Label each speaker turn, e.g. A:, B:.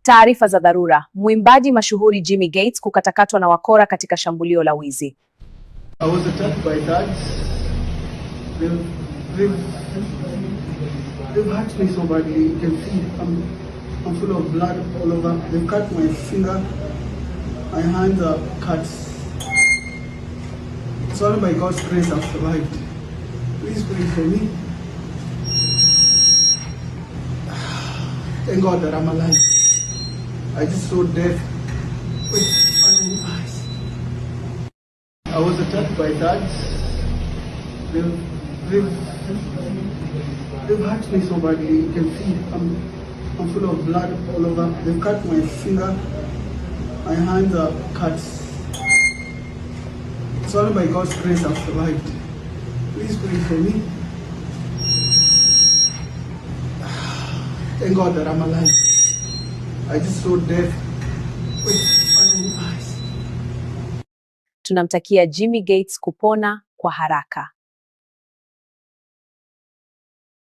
A: Taarifa za dharura. Mwimbaji mashuhuri Jimmy Gates kukatakatwa na wakora katika shambulio la wizi.
B: I was attacked by thugs. They've hurt me so badly. You can see I'm full of blood all over. They've cut my finger. My hands are cut. It's only by God's grace I've survived. Please pray for me. Thank God that I'm alive. I just saw death with my own eyes. I was attacked by thugs. They've hurt me so badly. You can see I'm full of blood all over. They've cut my finger. My hands are cut. It's only by God's grace I've survived. Please pray for me. Thank God that I'm alive. I just saw death with my own eyes.
A: Tunamtakia Jimmy Gates kupona kwa haraka.